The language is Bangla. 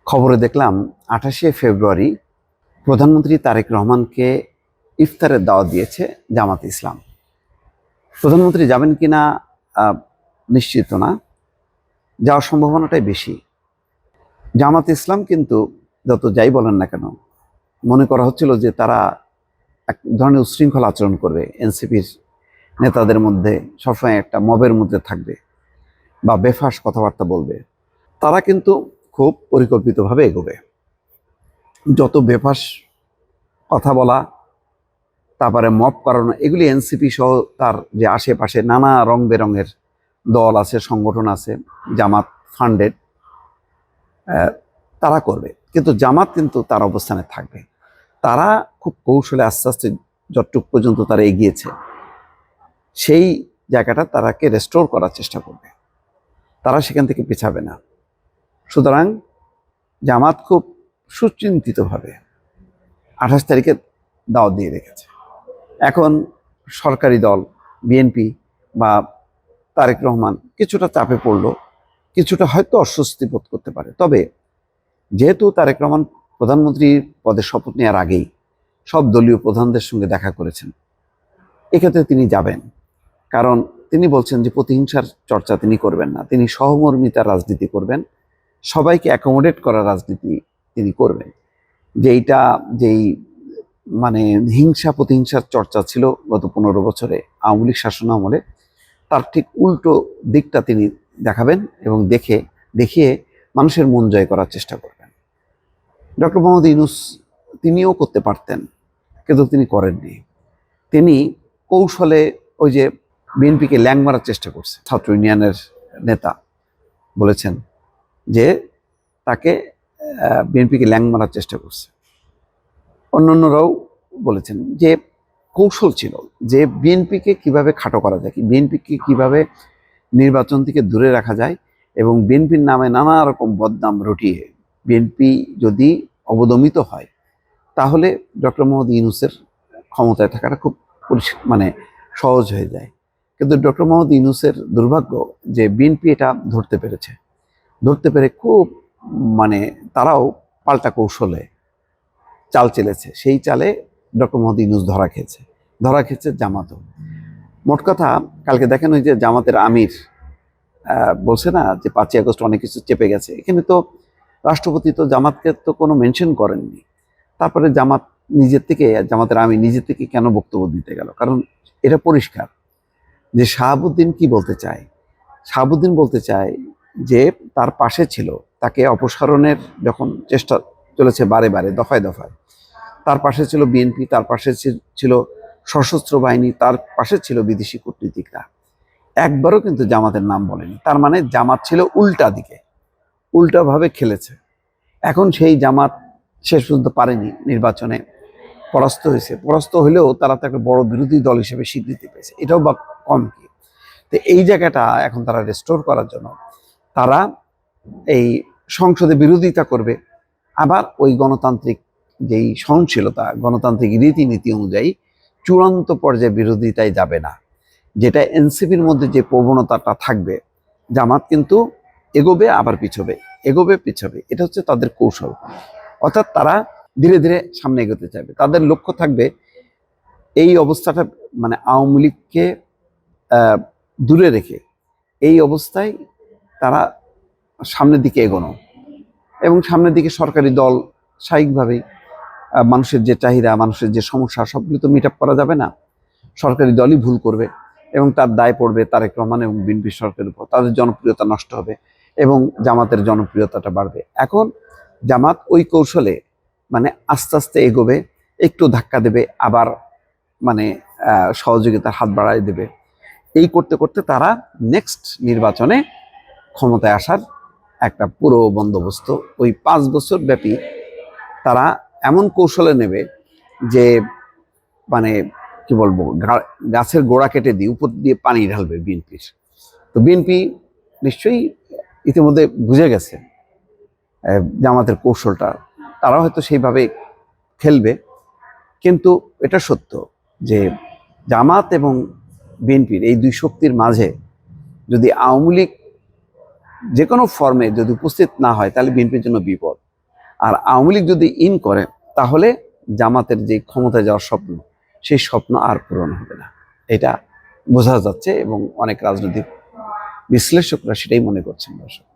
খবরে দেখলাম ২৮শে ফেব্রুয়ারি প্রধানমন্ত্রী তারেক রহমানকে ইফতারের দাওয়াত দিয়েছে জামাত ইসলাম। প্রধানমন্ত্রী যাবেন কিনা নিশ্চিত না, যাওয়ার সম্ভাবনাটাই বেশি। জামাত ইসলাম কিন্তু যত যাই বলেন না কেন, মনে করা হচ্ছিল যে তারা এক ধরনের উচ্ছৃঙ্খল আচরণ করবে, এনসিপির নেতাদের মধ্যে সবসময় একটা মবের মধ্যে থাকবে বা বেফাস কথাবার্তা বলবে। তারা কিন্তু খুব পরিকল্পিতভাবে এগোবে। যত বেফাস কথা বলা, তারপরে মব করানো, এগুলি এনসিপি সহ তার যে আশেপাশে নানা রং বেরঙের দল আছে, সংগঠন আছে, জামাত ফান্ডেড, তারা করবে। কিন্তু জামাত কিন্তু তার অবস্থানে থাকবে। তারা খুব কৌশলে আস্তে আস্তে যতটুক পর্যন্ত তারা এগিয়েছে সেই জায়গাটা তারাকে রেস্টোর করার চেষ্টা করবে। তারা সেখান থেকে পিছাবে না। সুতরাং জামাত খুব সুচিন্তিতভাবে ২৮ তারিখে দাওয়াত দিয়ে রেখেছে। এখন সরকারি দল বিএনপি বা তারেক রহমান কিছুটা চাপে পড়লো, কিছুটা হয়তো অস্বস্তি বোধ করতে পারে। তবে যেহেতু তারেক রহমান প্রধানমন্ত্রীর পদে শপথ নেওয়ার আগেই সব দলীয় প্রধানদের সঙ্গে দেখা করেছেন, এক্ষেত্রে তিনি যাবেন। কারণ তিনি বলছেন যে প্রতিহিংসার চর্চা তিনি করবেন না, তিনি সহমর্মিতার রাজনীতি করবেন, সবাইকে অ্যাকোমোডেট করার রাজনীতি তিনি করবেন। যেই মানে হিংসা প্রতিহিংসার চর্চা ছিল গত ১৫ বছরে আওয়ামী লীগ শাসন আমলে, তার ঠিক উল্টো দিকটা তিনি দেখাবেন এবং দেখিয়ে মানুষের মন জয় করার চেষ্টা করবেন। ডক্টর মোহাম্মদ ইউনূস তিনিও করতে পারতেন, কিন্তু তিনি করেননি। তিনি কৌশলে ওই যে বিএনপিকে ল্যাং মারার চেষ্টা করছে। ছাত্র ইউনিয়নের নেতা বলেছেন যে তাকে বিএনপিকে ল্যাং মারার চেষ্টা করছে। অন্যান্যরাও বলেছেন যে কৌশল ছিল যে বিএনপিকে কিভাবে খাটো করা যায়, বিএনপিকে কিভাবে নির্বাচন থেকে দূরে রাখা যায়, এবং বিএনপির নামে নানা রকম বদনাম রটিয়ে বিএনপি যদি অবদমিত হয় তাহলে ডক্টর মোহাম্মদ ইউনূসের ক্ষমতায় থাকাটা খুব সহজ হয়ে যায়। কিন্তু ডক্টর মোহাম্মদ ইউনূসের দুর্ভাগ্য যে বিএনপি এটা ধরতে পেরে খুব তারাও পাল্টা কৌশলে চাল চেলেছে। সেই চালে ডক্টর মোহাম্মদ ইউনূস ধরা খেয়েছে জামাতও। মোট কথা, কালকে দেখেন ওই যে জামাতের আমির বলছে না যে ৫ই আগস্ট অনেক কিছু চেপে গেছে। এখানে তো রাষ্ট্রপতি তো জামাতকে তো কোনো মেনশন করেননি। তারপরে জামাতের আমির নিজের থেকে কেন বক্তব্য দিতে গেল? কারণ এটা পরিষ্কার যে শাহাবুদ্দিন কি বলতে চায়। শাহাবুদ্দিন বলতে চায় যে তার পাশে ছিল, তাকে অপসারণের যখন চেষ্টা চলেছে বারে বারে দফায় দফায়, তার পাশে ছিল বিএনপি, তার পাশে ছিল সশস্ত্র বাহিনী, তার পাশে ছিল বিদেশি কূটনীতিকরা। একবারও কিন্তু জামাতের নাম বলেনি। তার মানে জামাত ছিল উল্টাভাবে খেলেছে। এখন সেই জামাত শেষ পর্যন্ত পারেনি, নির্বাচনে পরাস্ত হলেও তারা তো একটা বড় বিরোধী দল হিসেবে স্বীকৃতি পেয়েছে। এটাও বা কম কি? তো এই জায়গাটা এখন তারা রেস্টোর করার জন্য তারা এই সংসদে বিরোধিতা করবে, আবার ওই গণতান্ত্রিক যেই সহনশীলতা, গণতান্ত্রিক রীতিনীতি অনুযায়ী চূড়ান্ত পর্যায়ে বিরোধিতায় যাবে না। যেটা এনসিপির মধ্যে যে প্রবণতাটা থাকবে, জামাত কিন্তু এগোবে আবার পিছবে, এটা হচ্ছে তাদের কৌশল। অর্থাৎ তারা ধীরে ধীরে সামনে এগোতে চাইবে। তাদের লক্ষ্য থাকবে এই অবস্থাটা আওয়ামী লীগকে দূরে রেখে এই অবস্থায় তারা সামনের দিকে এগোনো, এবং সামনের দিকে সরকারি দল স্বাভাবিকভাবেই মানুষের যে চাহিদা, মানুষের যে সমস্যা, সবগুলো তো মিট আপ করা যাবে না। সরকারি দলই ভুল করবে এবং তার দায় পড়বে তারেক রহমান এবং বিএনপি সরকারের উপর। তাদের জনপ্রিয়তা নষ্ট হবে এবং জামাতের জনপ্রিয়তাটা বাড়বে। এখন জামাত ওই কৌশলে আস্তে আস্তে এগোবে, একটু ধাক্কা দেবে, আবার সহযোগিতার হাত বাড়ায় দেবে। এই করতে করতে তারা নেক্সট নির্বাচনে ক্ষমতায় আসার একটা পুরো বন্দোবস্ত ওই 5 বছর ব্যাপী তারা এমন কৌশলে নেবে যে কি বলবো, গাছের গোড়া কেটে দিয়ে উপর দিয়ে পানি ঢালবে বিএনপির। তো বিএনপি নিশ্চয়ই ইতিমধ্যে বুঝে গেছে জামাতের কৌশলটা, তারা হয়তো সেইভাবে খেলবে। কিন্তু এটা সত্য যে জামাত এবং বিএনপির এই দুই শক্তির মাঝে যদি আওয়ামী লীগ যে কোনো ফর্মে যদি উপস্থিত না হয়, তাহলে বিএনপির জন্য বিপদ। আর আওয়ামী লীগ যদি ইন করে তাহলে জামাতের যে ক্ষমতায় যাওয়ার স্বপ্ন, সেই স্বপ্ন আর পূরণ হবে না, এটা বোঝা যাচ্ছে এবং অনেক রাজনৈতিক বিশ্লেষকরা সেটাই মনে করছেন দর্শক।